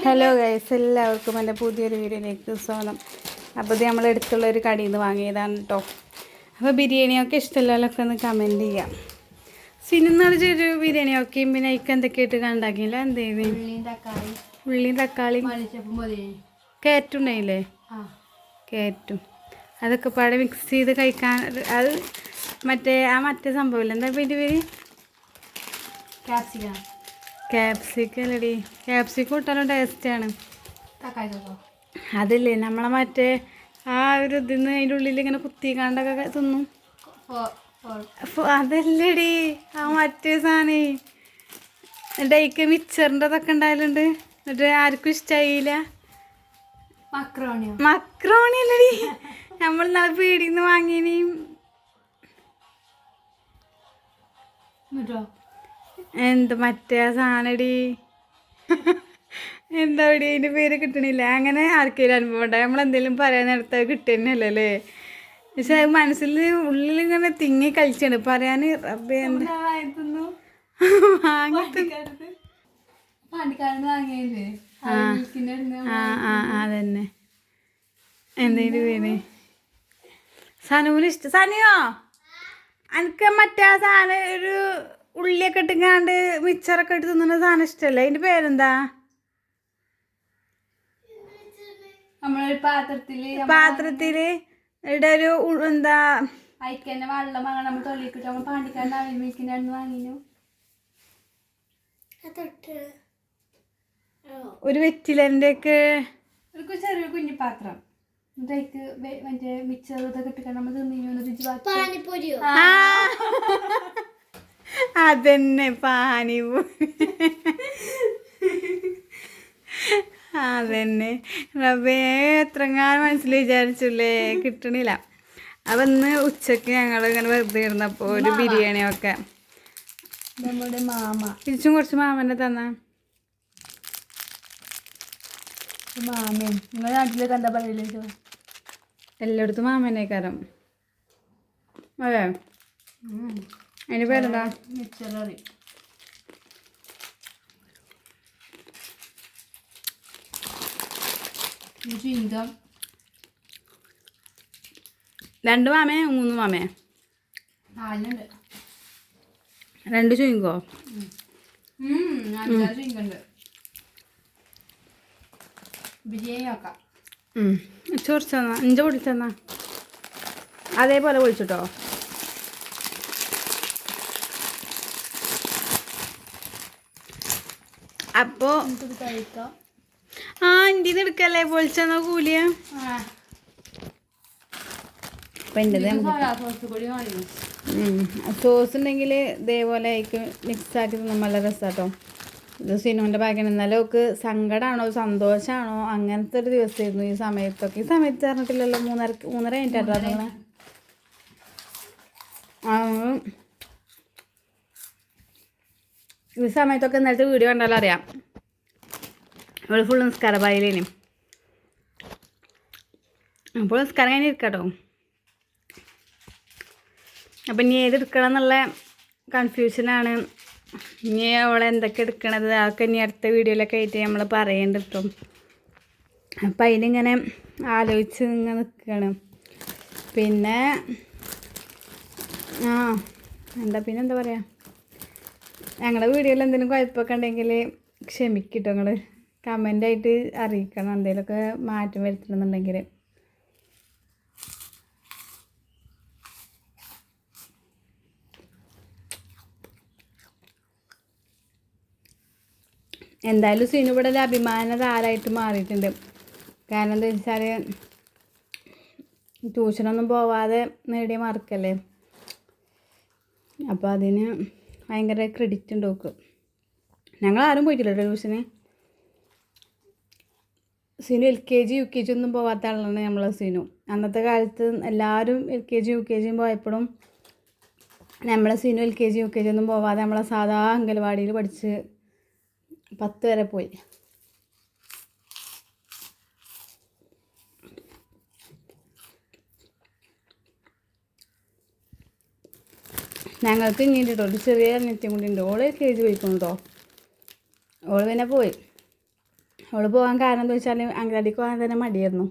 Hello guys, എല്ലാവർക്കും എൻ്റെ പുതിയൊരു വീഡിയോയിലേക്ക് സ്വാഗതം. അപ്പോൾ ഇത് നമ്മളെടുത്തുള്ളൊരു കടയിൽ നിന്ന് വാങ്ങിയതാണ് കേട്ടോ. അപ്പോൾ ബിരിയാണിയൊക്കെ ഇഷ്ടമുള്ളവരൊക്കെ ഒന്ന് കമൻറ്റ് ചെയ്യാം. സിനിമ ചെറിയ ബിരിയാണിയൊക്കെയും പിന്നെ അതിക്ക് എന്തൊക്കെയായിട്ട് കണ്ടാക്കിയില്ല. എന്തേലും ഉള്ളിയും തക്കാളി കയറ്റുണ്ടായില്ലേ, കയറ്റും അതൊക്കെ പാടെ മിക്സ് ചെയ്ത് കഴിക്കാൻ. അത് മറ്റേ സംഭവമില്ല, എന്താ പേര്? ക്യാപ്സിക്കം അല്ലടി, ക്യാപ്സിക്കം ഇട്ടാലും ടേസ്റ്റാണ്. അതില്ലേ നമ്മളെ മറ്റേ ആ ഒരു ഇതിന്ന് അതിൻ്റെ ഉള്ളിൽ ഇങ്ങനെ കുത്തിക്കാണ്ടൊക്കെ തിന്നും. അതല്ലടി, ആ മറ്റേ സാധനം ഡേക്ക് മിക്സറിൻ്റെ അതൊക്കെ ഉണ്ടായാലുണ്ട്. എന്നിട്ട് ആർക്കും ഇഷ്ടമായില്ല. മക്രോണി അല്ലടി, നമ്മൾ നാളെ പീടിന്ന് വാങ്ങിയനെയും. എന്ത് മറ്റേ സാധനടി, എന്താ ഇവിടെ അതിൻ്റെ പേര് കിട്ടണില്ല. അങ്ങനെ ആർക്കെങ്കിലും അനുഭവം ഉണ്ടായി നമ്മളെന്തെങ്കിലും പറയാൻ നേരത്തെ കിട്ടുന്നല്ലേ അല്ലേ? പക്ഷെ അത് മനസ്സിൽ ഉള്ളിൽ ഇങ്ങനെ തിങ്ങി കളിച്ചാണ് പറയാൻ. റബ്ബേ അതന്നെ. എന്തെങ്കിലും പേര് സനുവിന് ഇഷ്ടം. സനിയോ എനിക്ക് മറ്റേ സാധനം ഒരു ഉള്ളിയൊക്കെ ഇട്ടിങ്ങാണ്ട് മിച്ചറൊക്കെ ഇട്ട് തിന്നുന്ന സാധനം ഇഷ്ടമല്ലേ? അതിൻ്റെ പേരെന്താ? നമ്മളൊരു പാത്രത്തില് ഇവിടെ ഒരു എന്താ അയക്കന്നെ വെള്ളം വാങ്ങാൻ നമ്മൾ തൊള്ളിക്കിട്ട് നമ്മൾ പാണ്ടിക്കാരൻ്റെ അവിൽമിൽക്കിൻ്റെ അടുത്ത് വാങ്ങിനു. ഒരു വെറ്റിലൻ്റെ ഒക്കെ ഒരു ചെറിയ കുഞ്ഞു പാത്രം ഇതൊക്കെ മറ്റേ മിച്ചർ ഇതൊക്കെ ഇട്ടിട്ട് നമ്മൾ തിന്നു. അതന്നെ പാനിപൂരി. അതന്നെ റബ്ബേ, എത്രങ്ങാനും മനസ്സിൽ വിചാരിച്ചില്ലേ, കിട്ടണില്ല. അപ്പം ഇന്ന് ഉച്ചക്ക് ഞങ്ങൾ ഇങ്ങനെ വെറുതെ ഇരുന്നപ്പോൾ ഒരു ബിരിയാണിയൊക്കെ നമ്മുടെ മാമ തിരിച്ചും കുറച്ച് മാമനെ തന്നാ. മാമൻ നിങ്ങളുടെ നാട്ടിലേക്ക് എന്താ പറയില്ലോ? എല്ലായിടത്തും മാമനെ കരം. അതെ, അതിൻ്റെ പേരെന്താ? മിച്ചറി. രണ്ട് മാമേ, മൂന്ന് മാമേ, നാലുണ്ട്. രണ്ട് ചുയിങ്കോ? ചുയിങ്കുണ്ട്. ബിരിയാണി ആക്കാം. ചോറിച്ചെന്നാ ഇഞ്ച പൊടിച്ചെന്നാ അതേപോലെ പൊളിച്ചിട്ടോ. അപ്പോ കഴിക്കാം. എൻ്റെ എടുക്കല്ലേ പൊളിച്ചെന്നാ കൂലിയ. അപ്പം എൻ്റെ സോസ് ഉണ്ടെങ്കിൽ ഇതേപോലെ ആയിക്ക് മിക്സാക്കി നല്ല രസാട്ടോ. ഇത് സിനുവിൻ്റെ പാക്കറ്റ്. എന്നാലും ഒക്കെ സങ്കടമാണോ സന്തോഷമാണോ അങ്ങനത്തെ ഒരു ദിവസമായിരുന്നു ഈ സമയത്തൊക്കെ. ഈ സമയത്ത് പറഞ്ഞിട്ടില്ലല്ലോ, 3:30 കഴിഞ്ഞിട്ടാണ്. ഈ സമയത്തൊക്കെ ഇന്നലത്തെ വീഡിയോ കണ്ടാലും അറിയാം, ഇവിടെ ഫുൾ നിസ്കാര ബായിലേനും. അപ്പോൾ നിസ്കാരം കഴിഞ്ഞ് ഇരിക്കട്ടോ. അപ്പം ഇനി ഏത് എടുക്കണം എന്നുള്ള കൺഫ്യൂഷനാണ്. ഇനി അവളെ എന്തൊക്കെ എടുക്കണത് അതൊക്കെ ഇനി അടുത്ത വീഡിയോയിലൊക്കെ ആയിട്ട് നമ്മൾ പറയേണ്ടി കിട്ടും. അപ്പം അതിനിങ്ങനെ ആലോചിച്ച് ഇങ്ങനെ നിൽക്കുകയാണ്. പിന്നെ പിന്നെന്താ പറയുക, ഞങ്ങളുടെ വീഡിയോയിൽ എന്തെങ്കിലും കുഴപ്പമൊക്കെ ഉണ്ടെങ്കിൽ ക്ഷമിക്കട്ടോ. നിങ്ങൾ കമൻ്റായിട്ട് അറിയിക്കണം എന്തെങ്കിലുമൊക്കെ മാറ്റം വരുത്തണമെന്നുണ്ടെങ്കിൽ. എന്തായാലും സിനു ഇവിടെ ഒരു അഭിമാന താരമായിട്ട് മാറിയിട്ടുണ്ട്. കാരണം എന്താ വെച്ചാൽ ട്യൂഷനൊന്നും പോവാതെ നേടിയ മാർക്കല്ലേ. അപ്പോൾ അതിന് ഭയങ്കര ക്രെഡിറ്റ് ഉണ്ട് നോക്ക്. ഞങ്ങളാരും പോയിട്ടില്ല ട്യൂഷന്. സിനു LKG UKG ഒന്നും പോവാത്ത ആളാണ് നമ്മളെ സിനു. അന്നത്തെ കാലത്ത് എല്ലാവരും LKG UKG പോയപ്പോഴും നമ്മളെ സിനു LKG UKG ഒന്നും പോവാതെ നമ്മളെ സാധാ അംഗൻവാടിയിൽ പഠിച്ച് 10 വരെ പോയി. ഞങ്ങൾക്ക് ഇങ്ങനെ കേട്ടോ ഒരു ചെറിയ അനിയത്തിയും കൂടി ഉണ്ട്. ഓള് LKG പോയിക്കണം കേട്ടോ. ഓള് പിന്നെ പോയി. അവൾ പോകാൻ കാരണം എന്താ വെച്ചാൽ അങ്കലാടിക്ക് പോകാൻ തന്നെ മടിയായിരുന്നു.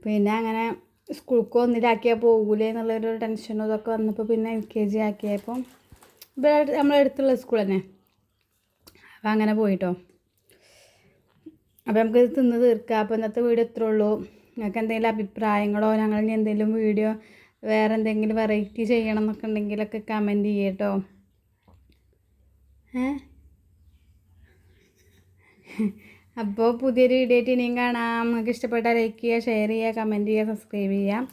പിന്നെ അങ്ങനെ സ്കൂൾക്ക് ഒന്നിലാക്കിയാൽ പോകൂലേ എന്നുള്ളൊരു ടെൻഷനും ഇതൊക്കെ വന്നപ്പോൾ പിന്നെ LKG ആക്കിയപ്പോൾ ഇവിടെ നമ്മളെ അടുത്തുള്ള സ്കൂൾ തന്നെ. അപ്പം അങ്ങനെ പോയിട്ടോ. അപ്പോൾ നമുക്ക് തിന്ന് തീർക്കാം. അപ്പോൾ ഇന്നത്തെ വീഡിയോ ഇത്രേ ഉള്ളൂ. നിങ്ങൾക്ക് എന്തെങ്കിലും അഭിപ്രായങ്ങളോ ഞങ്ങൾ എന്തെങ്കിലും വീഡിയോ വേറെ എന്തെങ്കിലും വെറൈറ്റി ചെയ്യണം എന്നൊക്കെ ഉണ്ടെങ്കിലൊക്കെ കമൻറ്റ് ചെയ്യട്ടോ. അപ്പോൾ പുതിയൊരു വീഡിയോ ആയിട്ട് ഇനിയും കാണാം. നിങ്ങൾക്ക് ഇഷ്ടപ്പെട്ടാൽ ലൈക്ക് ചെയ്യുക, ഷെയർ ചെയ്യുക, കമൻറ്റ് ചെയ്യുക, സബ്സ്ക്രൈബ് ചെയ്യുക.